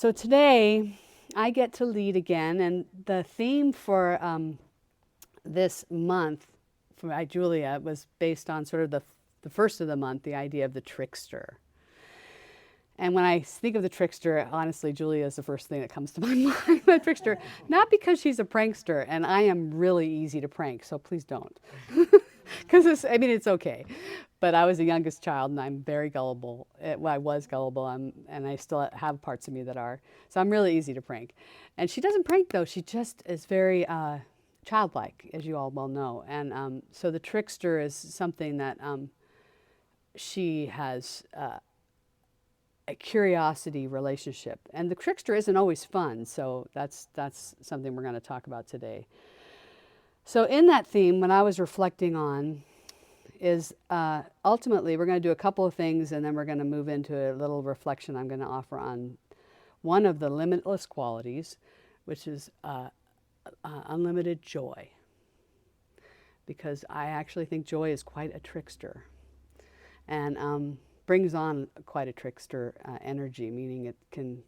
So today I get to lead again, and the theme for this month for Julia was based on sort of the first of the month, the idea of the trickster. And when I think of the trickster, honestly, Julia is the first thing that comes to my mind. The trickster, not because she's a prankster, and I am really easy to prank, so please don't. Because it's okay. But I was the youngest child, and I'm very gullible. Well, I was gullible, and I still have parts of me that are. So I'm really easy to prank. And she doesn't prank, though. She just is very childlike, as you all well know. And so the trickster is something that she has a curiosity relationship. And the trickster isn't always fun, so that's something we're going to talk about today. So in that theme, what I was reflecting on is ultimately we're going to do a couple of things, and then we're going to move into a little reflection I'm going to offer on one of the limitless qualities, which is unlimited joy. Because I actually think joy is quite a trickster, and brings on quite a trickster energy, meaning it can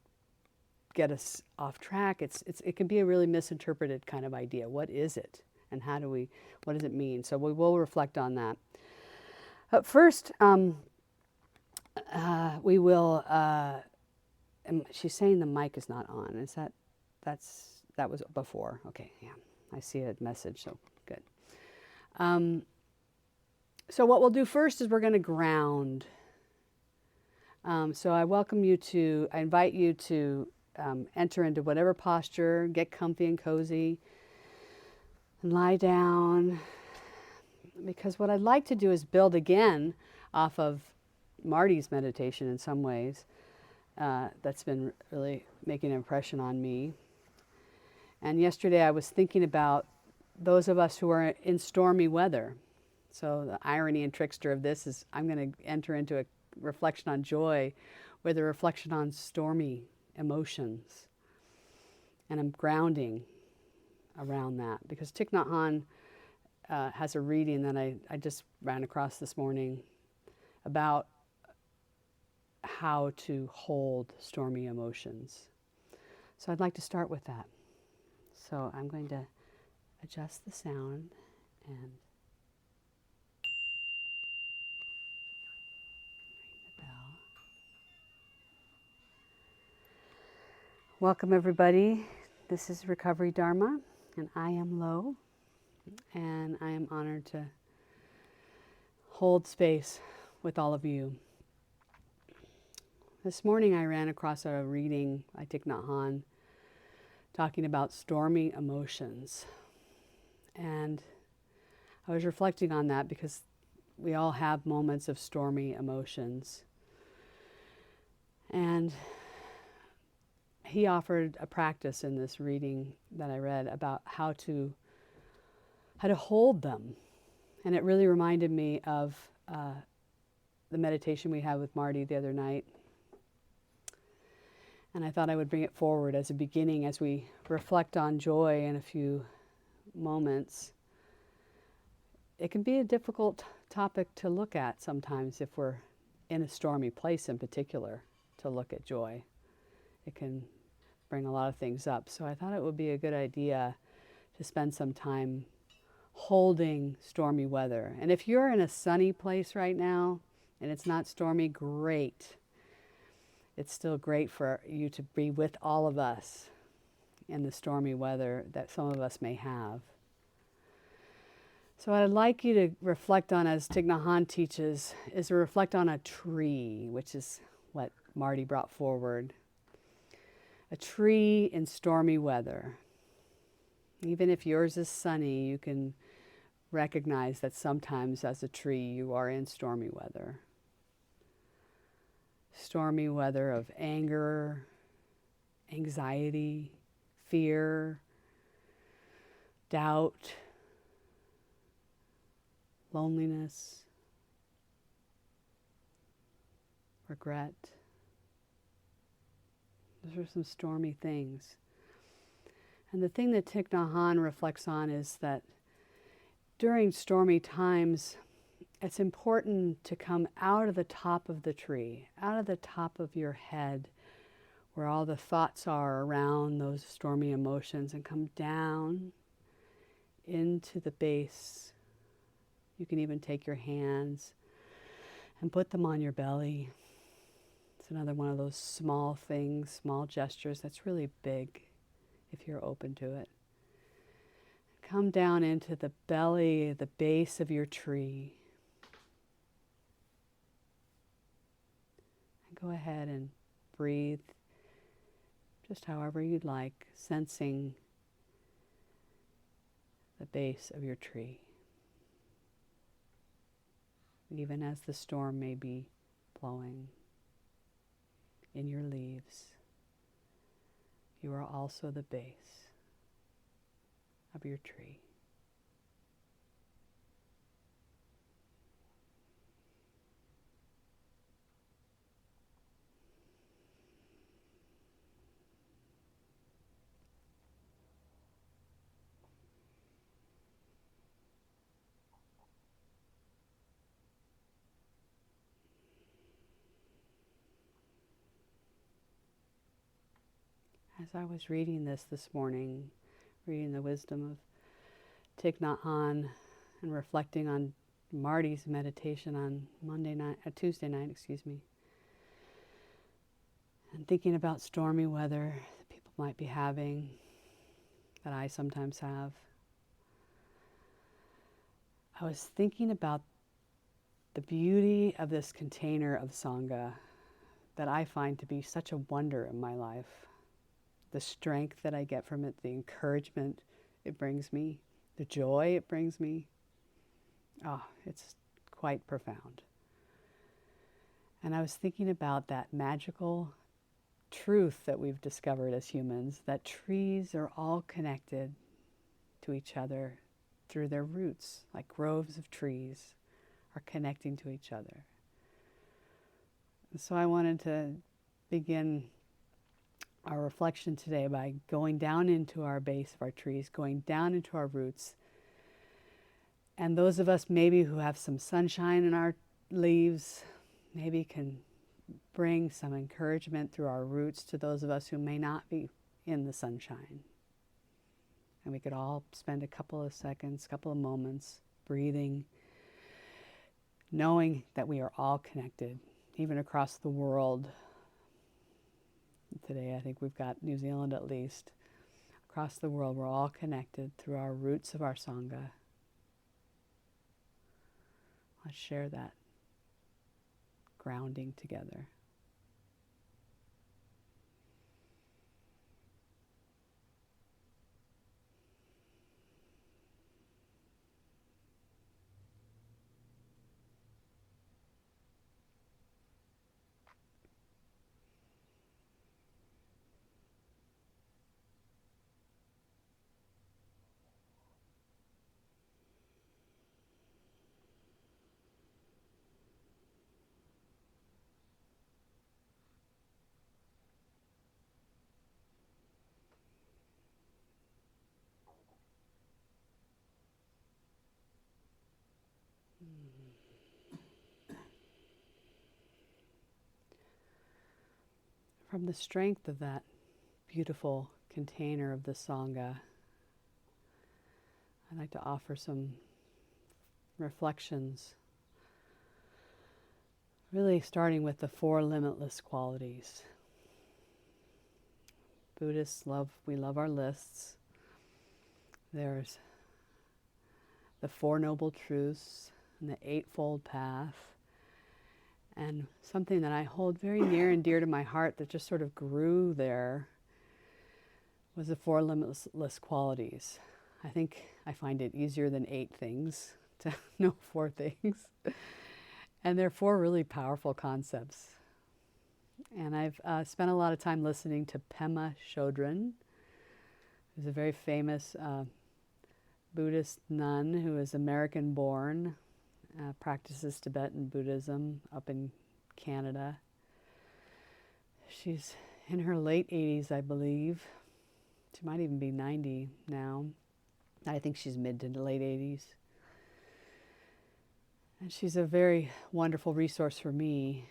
get us off track. It can be a really misinterpreted kind of idea. What is it? And what does it mean? So we will reflect on that. But first, we will, she's saying the mic is not on. That was before. Okay, yeah. I see a message, so good. So what we'll do first is we're going to ground. So I invite you to enter into whatever posture, get comfy and cozy, and lie down. Because what I'd like to do is build again off of Marty's meditation in some ways. That's been really making an impression on me. And yesterday I was thinking about those of us who are in stormy weather. So the irony and trickster of this is I'm going to enter into a reflection on joy with a reflection on stormy emotions. And I'm grounding around that because Thich Nhat Hanh has a reading that I just ran across this morning about how to hold stormy emotions. So I'd like to start with that. So I'm going to adjust the sound and ring the bell. Welcome everybody. This is Recovery Dharma, and I am Lo. And I am honored to hold space with all of you. This morning I ran across a reading by Thich Nhat Hanh talking about stormy emotions. And I was reflecting on that because we all have moments of stormy emotions. And he offered a practice in this reading that I read about how to hold them. And it really reminded me of the meditation we had with Marty the other night. And I thought I would bring it forward as a beginning as we reflect on joy in a few moments. It can be a difficult topic to look at sometimes if we're in a stormy place in particular, to look at joy. It can bring a lot of things up. So I thought it would be a good idea to spend some time holding stormy weather. And if you're in a sunny place right now and it's not stormy, great. It's still great for you to be with all of us in the stormy weather that some of us may have. So what I'd like you to reflect on, as Thich Nhat Hanh teaches, is to reflect on a tree, which is what Marty brought forward. A tree in stormy weather. Even if yours is sunny, you can recognize that sometimes as a tree you are in stormy weather. Stormy weather of anger, anxiety, fear, doubt, loneliness, regret. Those are some stormy things. And the thing that Thich Nhat Hanh reflects on is that during stormy times, it's important to come out of the top of the tree, out of the top of your head, where all the thoughts are around those stormy emotions, and come down into the base. You can even take your hands and put them on your belly. It's another one of those small things, small gestures that's really big if you're open to it. Come down into the belly, the base of your tree. And go ahead and breathe just however you'd like, sensing the base of your tree. Even as the storm may be blowing in your leaves, you are also the base of your tree. As I was reading this morning, reading the wisdom of Thich Nhat Hanh and reflecting on Marty's meditation on Tuesday night, and thinking about stormy weather that people might be having, that I sometimes have, I was thinking about the beauty of this container of Sangha that I find to be such a wonder in my life. The strength that I get from it, the encouragement it brings me, the joy it brings me. Oh, it's quite profound. And I was thinking about that magical truth that we've discovered as humans, that trees are all connected to each other through their roots, like groves of trees are connecting to each other. And so I wanted to begin our reflection today by going down into our base of our trees, going down into our roots. And those of us maybe who have some sunshine in our leaves, maybe can bring some encouragement through our roots to those of us who may not be in the sunshine. And we could all spend a couple of seconds, couple of moments breathing, knowing that we are all connected, even across the world. Today, I think we've got New Zealand at least. Across the world, we're all connected through our roots of our Sangha. Let's share that grounding together. From the strength of that beautiful container of the Sangha, I'd like to offer some reflections, really starting with the 4 limitless qualities. Buddhists we love our lists. There's the 4 Noble Truths and the Eightfold Path. And something that I hold very near and dear to my heart that just sort of grew there was the 4 limitless qualities. I think I find it easier than 8 things to know 4 things. And they're 4 really powerful concepts. And I've spent a lot of time listening to Pema Chodron, who's a very famous Buddhist nun who is American-born, practices Tibetan Buddhism up in Canada. She's in her late 80s, I believe. She might even be 90 now. I think she's mid to late 80s. And she's a very wonderful resource for me.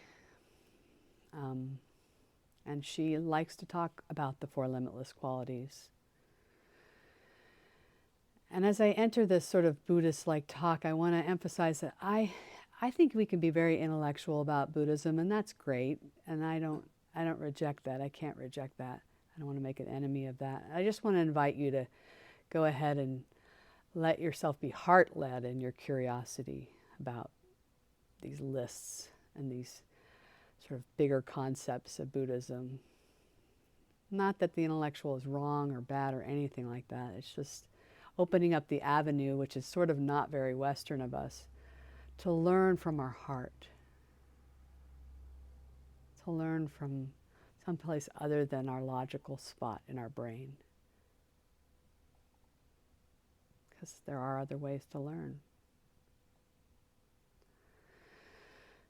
And she likes to talk about the four limitless qualities. And as I enter this sort of Buddhist-like talk, I want to emphasize that I think we can be very intellectual about Buddhism, and that's great. And I don't reject that. I can't reject that. I don't want to make an enemy of that. I just want to invite you to go ahead and let yourself be heart-led in your curiosity about these lists and these sort of bigger concepts of Buddhism. Not that the intellectual is wrong or bad or anything like that. It's just opening up the avenue, which is sort of not very Western of us, to learn from our heart, to learn from someplace other than our logical spot in our brain. Because there are other ways to learn.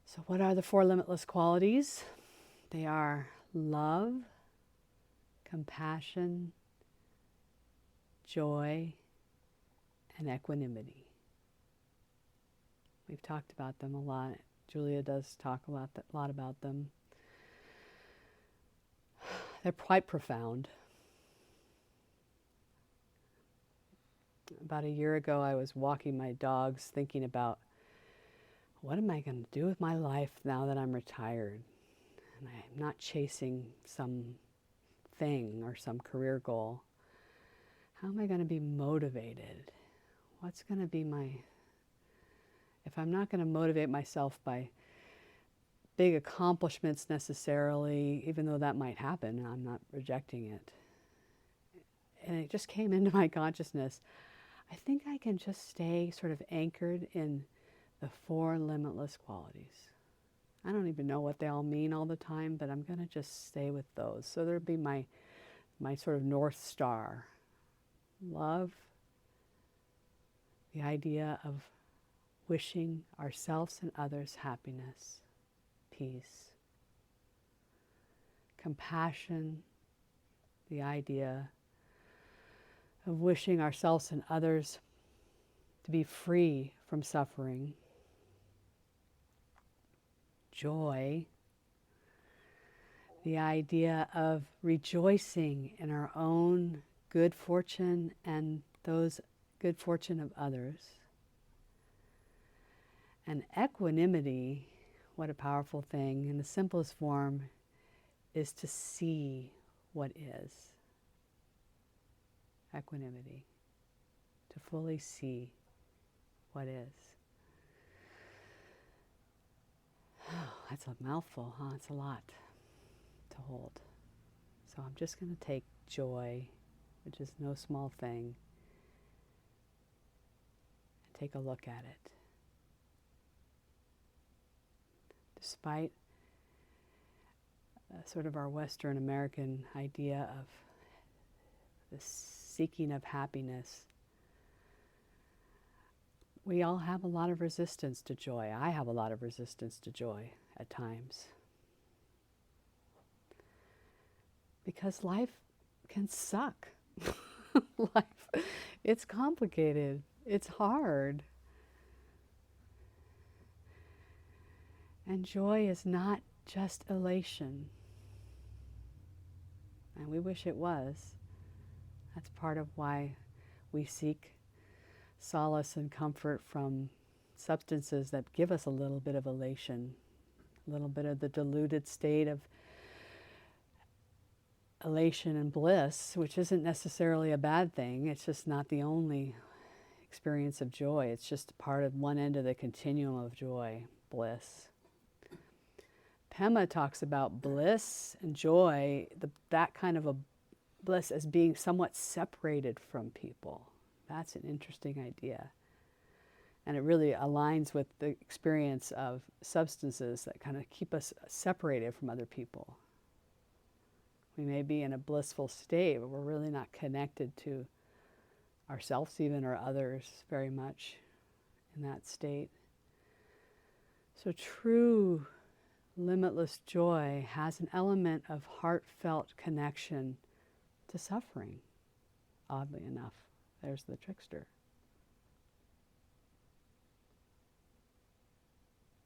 So what are the four limitless qualities? They are love, compassion, joy, and equanimity. We've talked about them a lot. Julia does talk a lot about them. They're quite profound. About a year ago, I was walking my dogs thinking about, what am I going to do with my life now that I'm retired? And I'm not chasing some thing or some career goal. How am I going to be motivated? What's going to be if I'm not going to motivate myself by big accomplishments necessarily, even though that might happen, I'm not rejecting it. And it just came into my consciousness. I think I can just stay sort of anchored in the four limitless qualities. I don't even know what they all mean all the time, but I'm going to just stay with those. So there'll be my sort of North Star. Love, the idea of wishing ourselves and others happiness, peace. Compassion, the idea of wishing ourselves and others to be free from suffering. Joy, the idea of rejoicing in our own good fortune and those good fortune of others. And equanimity, what a powerful thing, in the simplest form, is to see what is. Equanimity, to fully see what is. Oh, that's a mouthful, huh? It's a lot to hold. So I'm just going to take joy, which is no small thing, and take a look at it. Despite sort of our Western American idea of the seeking of happiness, we all have a lot of resistance to joy. I have a lot of resistance to joy at times. Because life can suck. Life, it's complicated. It's hard. And joy is not just elation. And we wish it was. That's part of why we seek solace and comfort from substances that give us a little bit of elation, a little bit of the diluted state of elation and bliss, which isn't necessarily a bad thing. It's just not the only experience of joy. It's just part of one end of the continuum of joy, bliss. Pema talks about bliss and joy, that kind of a bliss, as being somewhat separated from people. That's an interesting idea. And it really aligns with the experience of substances that kind of keep us separated from other people. We may be in a blissful state, but we're really not connected to ourselves even, or others very much in that state. So true limitless joy has an element of heartfelt connection to suffering, oddly enough. There's the trickster.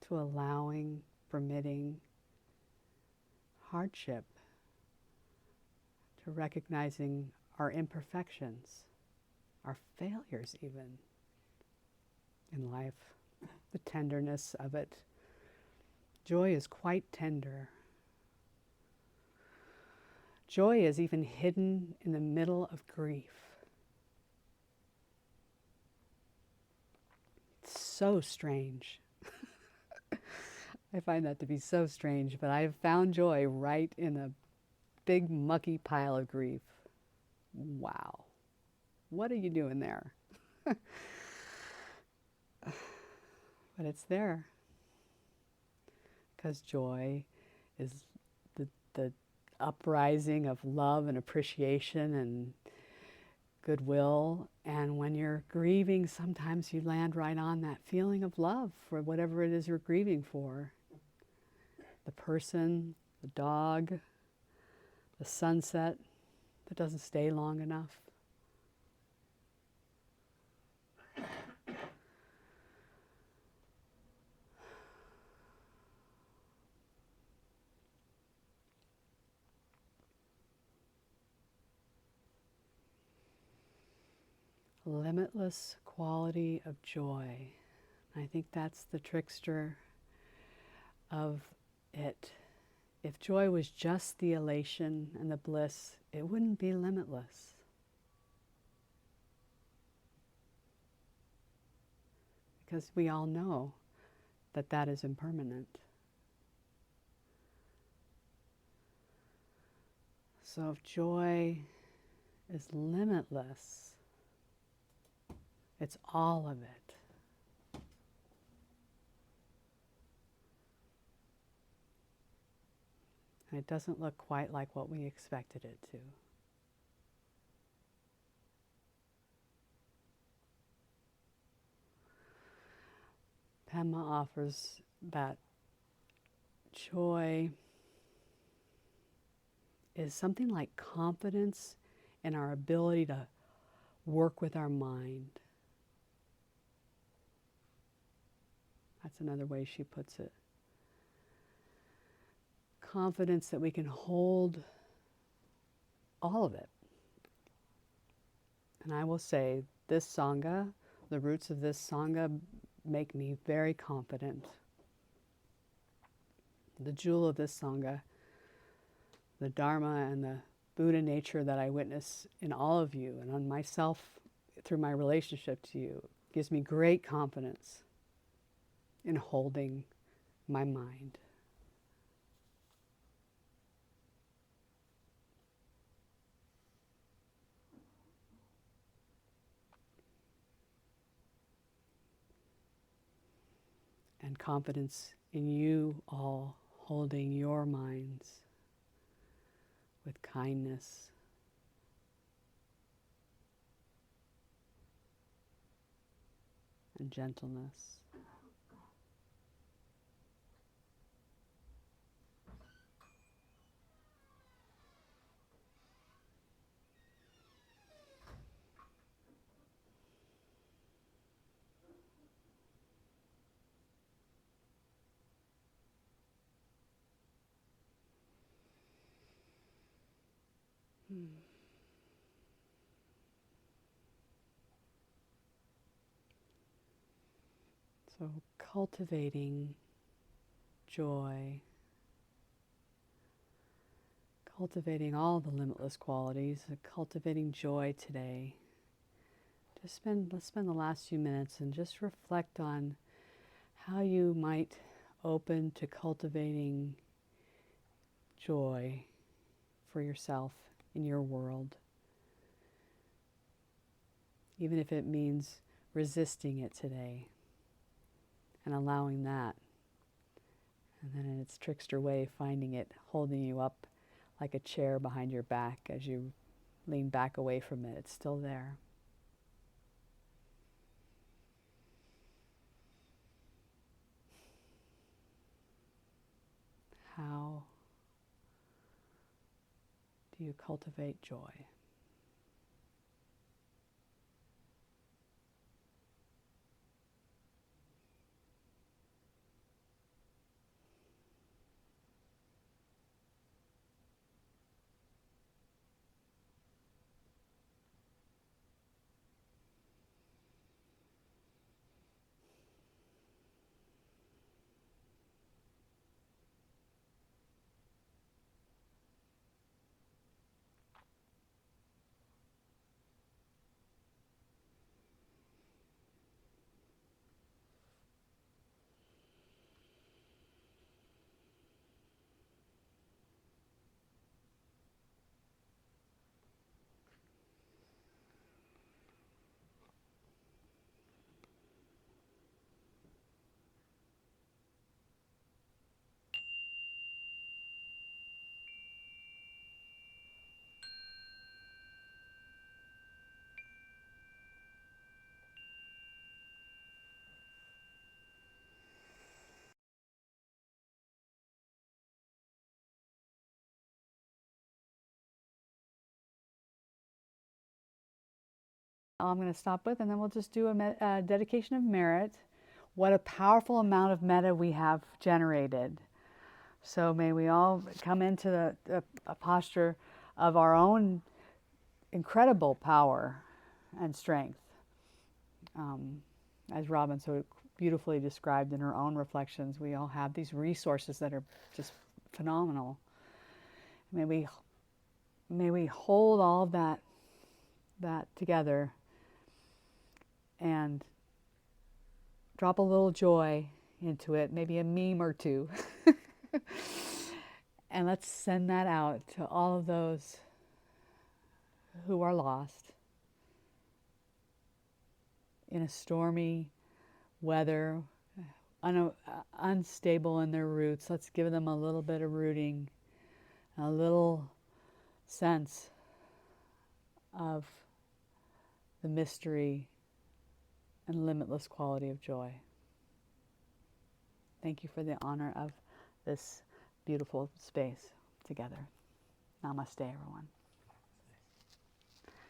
To allowing, permitting hardship to recognizing our imperfections, our failures even in life, the tenderness of it. Joy is quite tender. Joy is even hidden in the middle of grief. It's so strange. I find that to be so strange, but I have found joy right in a big mucky pile of grief. Wow. What are you doing there? But it's there. Because joy is the uprising of love and appreciation and goodwill. And when you're grieving, sometimes you land right on that feeling of love for whatever it is you're grieving for. The person, the dog, the sunset that doesn't stay long enough. Limitless quality of joy. I think that's the trickster of it. If joy was just the elation and the bliss, it wouldn't be limitless. Because we all know that that is impermanent. So if joy is limitless, it's all of it. And it doesn't look quite like what we expected it to. Pema offers that joy is something like confidence in our ability to work with our mind. That's another way she puts it. Confidence that we can hold all of it. And I will say, this Sangha, the roots of this Sangha make me very confident. The jewel of this Sangha, the Dharma and the Buddha nature that I witness in all of you and on myself through my relationship to you, gives me great confidence in holding my mind. And confidence in you all holding your minds with kindness and gentleness. So cultivating joy, cultivating all the limitless qualities, cultivating joy today. Let's spend the last few minutes and just reflect on how you might open to cultivating joy for yourself in your world, even if it means resisting it today and allowing that, and then in its trickster way finding it holding you up like a chair behind your back as you lean back away from it. It's still there. How do you cultivate joy? I'm going to stop with, and then we'll just do a dedication of merit. What a powerful amount of metta we have generated. So may we all come into a posture of our own incredible power and strength. As Robin so beautifully described in her own reflections, we all have these resources that are just phenomenal. May we hold all of that together and drop a little joy into it, maybe a meme or two. And let's send that out to all of those who are lost in a stormy weather, unstable in their roots. Let's give them a little bit of rooting, a little sense of the mystery and limitless quality of joy. Thank you for the honor of this beautiful space together. Namaste, everyone.